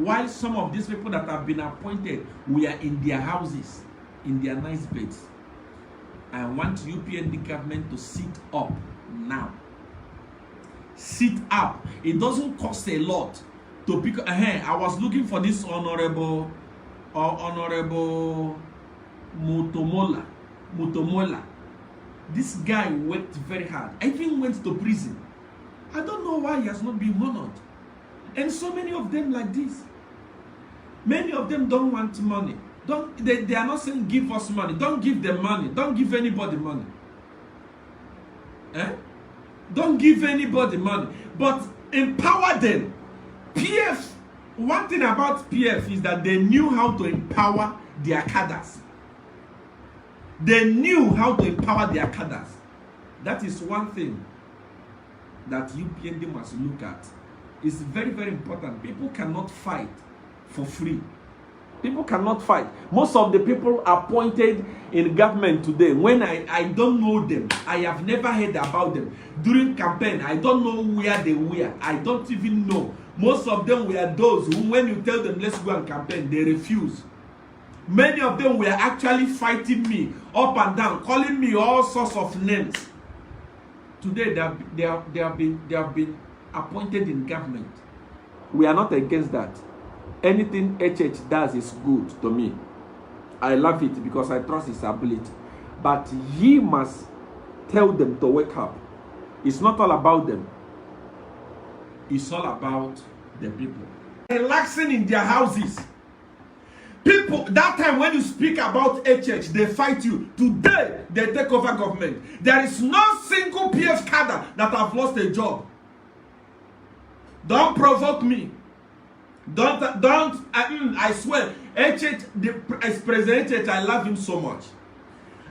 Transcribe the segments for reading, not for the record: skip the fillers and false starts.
while some of these people that have been appointed were in their houses, in their nice beds. I want UPND government to sit up now. Sit up. It doesn't cost a lot to pick. I was looking for this honorable Matomola. This guy worked very hard. I even went to prison. I don't know why he has not been honored. And so many of them like this. Many of them don't want money. They are not saying give us money. Don't give them money. Don't give anybody money. Don't give anybody money. But empower them. PF, one thing about PF is that they knew how to empower their cadres. They knew how to empower their cadres. That is one thing that UPND must look at. It's very, very important. People cannot fight for free. People cannot fight. Most of the people appointed in government today, when I don't know them, I have never heard about them. During campaign, I don't know where they were. I don't even know. Most of them were those who, when you tell them, let's go and campaign, they refuse. Many of them were actually fighting me up and down, calling me all sorts of names. Today, they have been appointed in government. We are not against that. Anything HH does is good to me. I love it because I trust his ability. But he must tell them to wake up. It's not all about them. It's all about the people. Relaxing in their houses. People, that time when you speak about HH, they fight you. Today, they take over government. There is no single PF cadre that have lost a job. Don't provoke me. I swear, as President HH, I love him so much.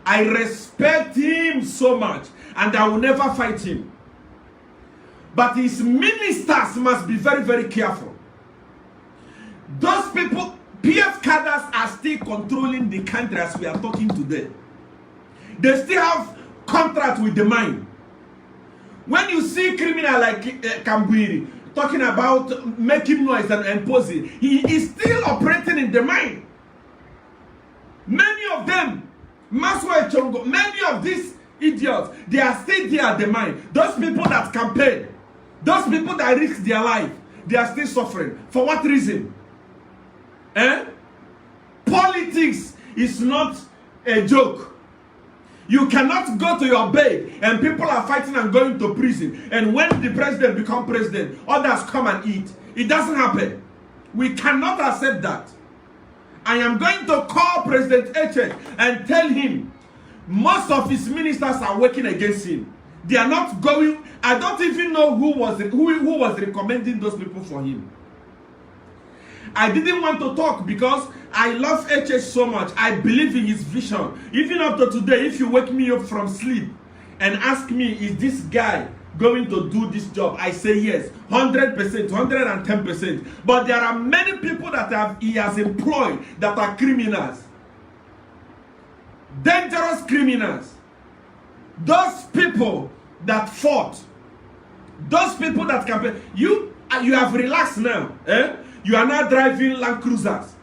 I respect him so much, and I will never fight him. But his ministers must be very, very careful. Those people, PF cadres are still controlling the country as we are talking today. They still have contract with the mine. When you see criminal like Kambwiri talking about making noise and imposing, he is still operating in the mine. Many of them, Maswa Chongo, many of these idiots, they are still there at the mine. Those people that campaign, those people that risk their life, they are still suffering. For what reason? Politics is not a joke. You cannot go to your bed and people are fighting and going to prison. And when the president becomes president, others come and eat. It doesn't happen. We cannot accept that. I am going to call President HH and tell him most of his ministers are working against him. They are not going. I don't even know who was recommending those people for him. I didn't want to talk because I love HH so much. I believe in his vision. Even up to today, if you wake me up from sleep and ask me, is this guy going to do this job? I say yes, 100%, 110%. But there are many people that he has employed that are criminals. Dangerous criminals. Those people that fought. Those people that campaign. You have relaxed now. You are not driving Land Cruisers.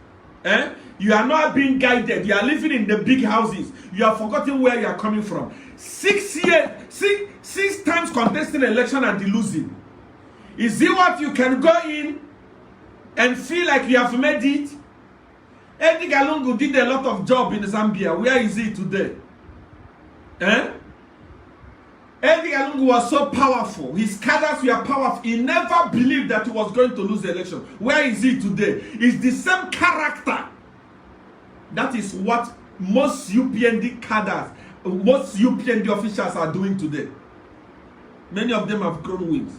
You are not being guided. You are living in the big houses. You have forgotten where you are coming from. 6 years, six times contesting election and losing. Is it what you can go in and feel like you have made it? Eddie Galungu did a lot of job in Zambia. Where is he today? Eddie Galungu was so powerful. His cadres were powerful. He never believed that he was going to lose the election. Where is he today? It's the same character. That is what most UPND cadres, most UPND officials are doing today. Many of them have grown wings.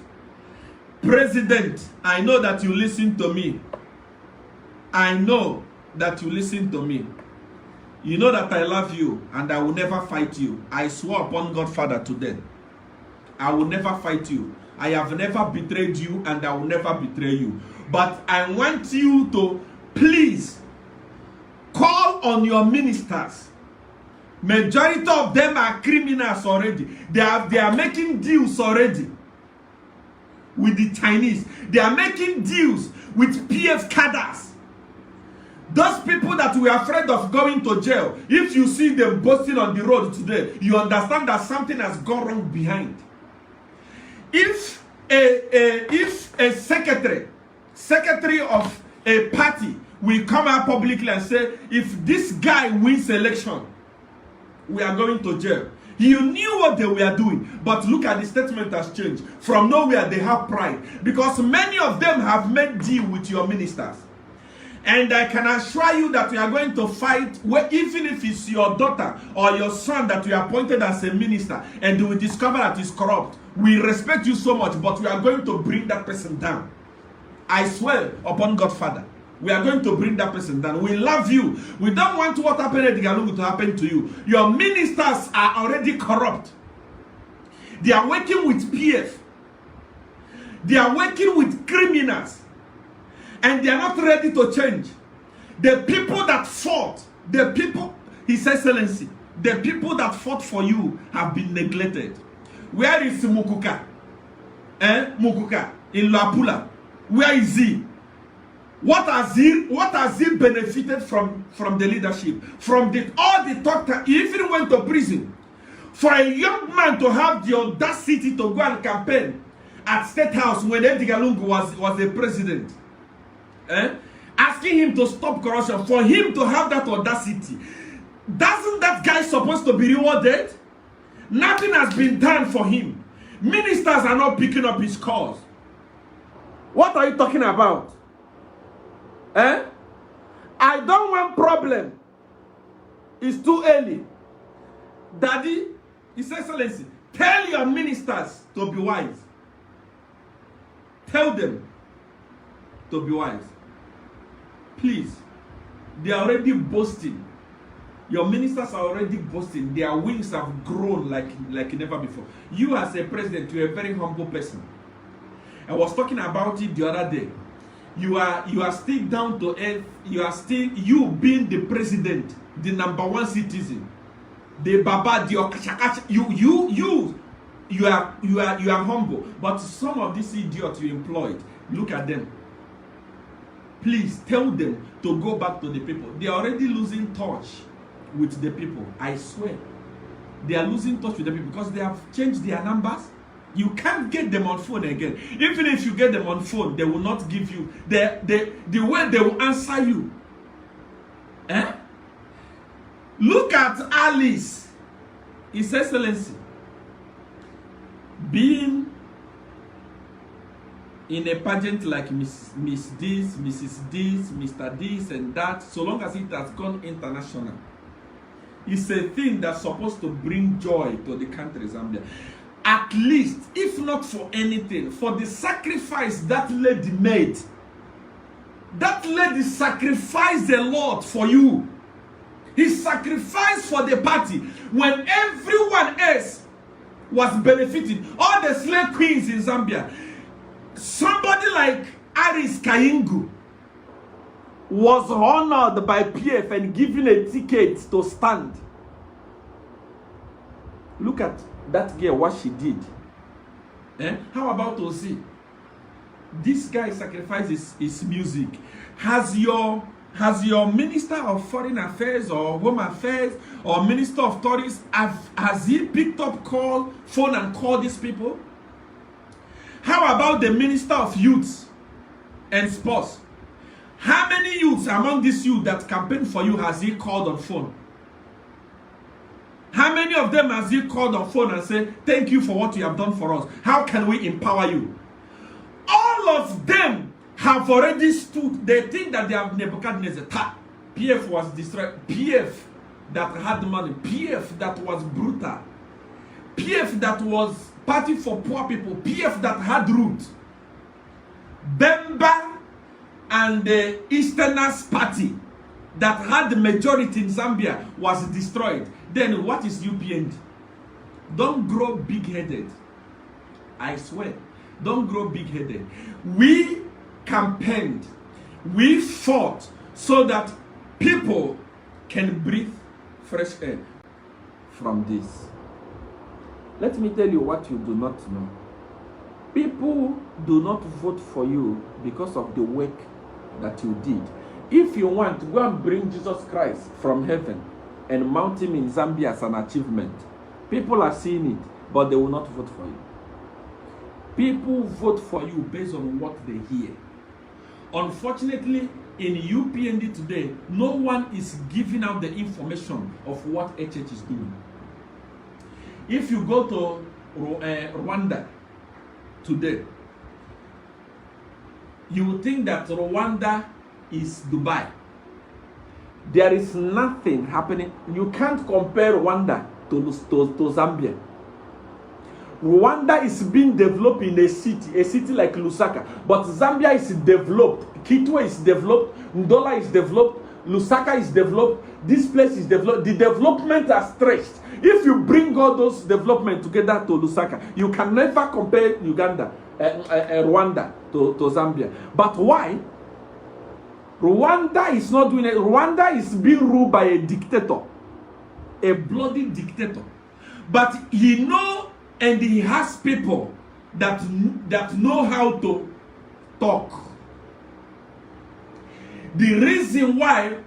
President, I know that you listen to me. I know that you listen to me. You know that I love you and I will never fight you. I swore upon Godfather today. I will never fight you. I have never betrayed you and I will never betray you. But I want you to please call on your ministers. Majority of them are criminals already. They are making deals already. with the Chinese. They are making deals with PF cadres. Those people that we are afraid of going to jail, if you see them boasting on the road today, you understand that something has gone wrong behind. If a secretary of a party will come out publicly and say, if this guy wins election, we are going to jail. You knew what they were doing, but look at the statement has changed. From nowhere, they have pride, because many of them have made deal with your ministers. And I can assure you that we are going to fight, even if it's your daughter or your son that we appointed as a minister, and we discover that he's corrupt. We respect you so much, but we are going to bring that person down. I swear upon Godfather, we are going to bring that person down. We love you. We don't want what happened at Digalungu to happen to you. Your ministers are already corrupt. They are working with PF. They are working with criminals. And they are not ready to change. The people that fought, His Excellency, the people that fought for you have been neglected. Where is Mukuka? Mukuka in Lapula. Where is he? What has he benefited from the leadership? From all the talk that he even went to prison. For a young man to have the audacity to go and campaign at State House when Edgar Lungu was a president. Asking him to stop corruption, for him to have that audacity, doesn't that guy supposed to be rewarded? Nothing has been done for him. Ministers are not picking up his cause. What are you talking about? I don't want problem. It's too early. Daddy, His Excellency, tell your ministers to be wise. Tell them to be wise. Please. They are already boasting. Your ministers are already boasting. Their wings have grown like never before. You as a president, you're a very humble person. I was talking about it the other day. You are still down to earth. You being the president, the #1 citizen, the Baba, the Okashakash. You are humble. But some of these idiots you employed, look at them. Please tell them to go back to the people. They are already losing touch with the people. I swear. They are losing touch with the people because they have changed their numbers. You can't get them on phone again. Even if you get them on phone, they will not give you the way they will answer you. Look at Alice, His Excellency, being in a pageant like Miss this, Mrs. this, Mr. this and that, so long as it has gone international. It's a thing that's supposed to bring joy to the country, Zambia. At least, if not for anything, for the sacrifice that lady made. That lady sacrificed a lot for you. He sacrificed for the party when everyone else was benefiting. All the slave queens in Zambia. Somebody like Aris Kayingu was honored by PF and given a ticket to stand. Look at that girl, what she did. How about Ozi? This guy sacrifices his music. Has your Minister of Foreign Affairs or Home Affairs or Minister of Tourism, has he picked up phone and called these people? How about the Minister of Youth and Sports? How many youths among these youth that campaign for you has he called on phone? How many of them has he called on phone and said, thank you for what you have done for us? How can we empower you? All of them have already stood. They think that they have Nebuchadnezzar. PF was destroyed. PF that had money. PF that was brutal. PF that was party for poor people. PF that had roots. Bemba and the Easterners party that had the majority in Zambia was destroyed. Then what is UPND? Don't grow big-headed. I swear. Don't grow big-headed. We campaigned. We fought so that people can breathe fresh air from this. Let me tell you what you do not know. People do not vote for you because of the work that you did. If you want to go and bring Jesus Christ from heaven and mount him in Zambia as an achievement, people are seeing it, but they will not vote for you. People vote for you based on what they hear. Unfortunately, in UPND today, no one is giving out the information of what HH is doing. If you go to Rwanda today, you will think that Rwanda is Dubai. There is nothing happening. You can't compare Rwanda to Zambia. Rwanda is being developed in a city like Lusaka, but Zambia is developed. Kitwe is developed, Ndola is developed, Lusaka is developed, this place is developed. The development are stretched. If you bring all those development together to Lusaka, you can never compare Rwanda to Zambia. But why? Rwanda is not doing it. Rwanda is being ruled by a dictator, a bloody dictator. But he knows, and he has people that know how to talk. The reason why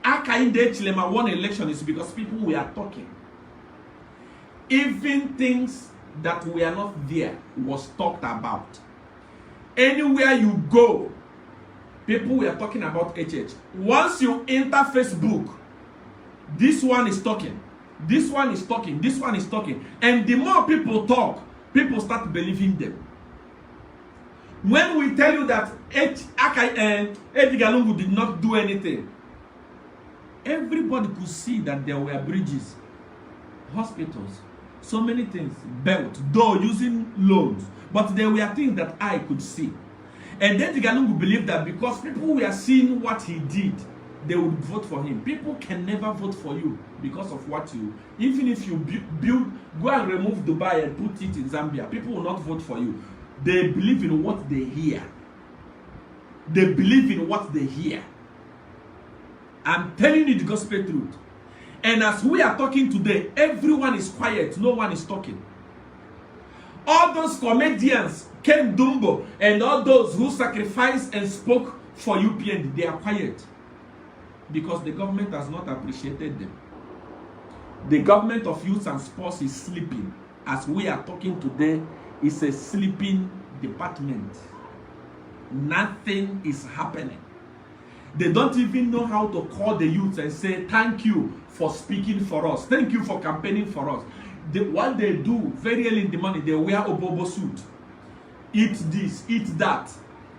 Akainde Chilema won election is because people were talking. Even things that were not there was talked about. Anywhere you go, people were talking about HH. Once you enter Facebook, this one is talking. This one is talking. This one is talking. And the more people talk, people start believing them. When we tell you that Edgar did not do anything, everybody could see that there were bridges, hospitals, so many things built, though using loans. But there were things that I could see. And then Edgar believed that because people were seeing what he did, they would vote for him. People can never vote for you because of what you, even if you build, go and remove Dubai and put it in Zambia, people will not vote for you. They believe in what they hear. They believe in what they hear. I'm telling you the gospel truth. And as we are talking today, everyone is quiet. No one is talking. All those comedians, Ken Dumbo, and all those who sacrificed and spoke for UPND, they are quiet. Because the government has not appreciated them. The government of youth and sports is sleeping. As we are talking today, it's a sleeping department. Nothing is happening. They don't even know how to call the youth and say, thank you for speaking for us. Thank you for campaigning for us. What they do, very early in the morning, they wear a bobo suit. Eat this, eat that,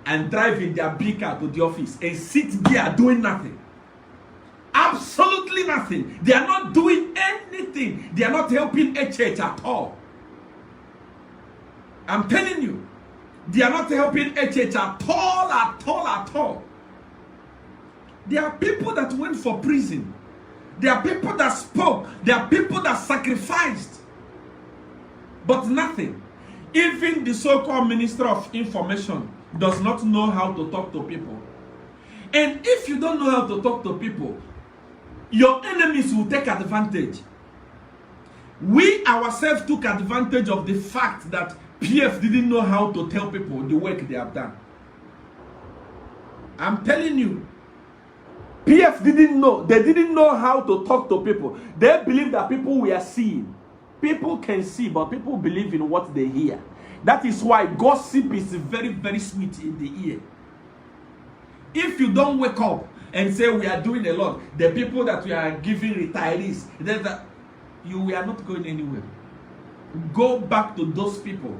and drive in their big car to the office and sit there doing nothing. Absolutely nothing. They are not doing anything. They are not helping HH at all. I'm telling you, they are not helping HH at all, at all, at all. There are people that went for prison. There are people that spoke. There are people that sacrificed. But nothing. Even the so-called Minister of Information does not know how to talk to people. And if you don't know how to talk to people, your enemies will take advantage. We ourselves took advantage of the fact that PF didn't know how to tell people the work they have done. I'm telling you, PF didn't know. They didn't know how to talk to people. They believe that people were seeing. People can see, but people believe in what they hear. That is why gossip is very, very sweet in the ear. If you don't wake up and say we are doing a lot, the people that we are giving retirees, you are not going anywhere. Go back to those people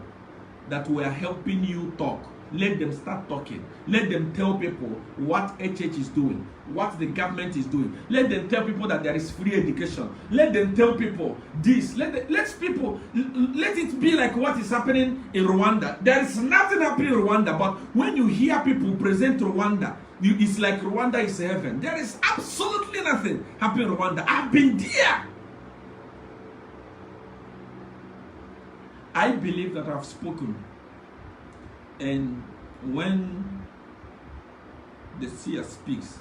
that were helping you talk. Let them start talking. Let them tell people what HH is doing, what the government is doing. Let them tell people that there is free education. Let them tell people this. Let it be like what is happening in Rwanda. There is nothing happening in Rwanda, but when you hear people present Rwanda, it's like Rwanda is heaven. There is absolutely nothing happening in Rwanda. I've been there. I believe that I've spoken. And when the seer speaks,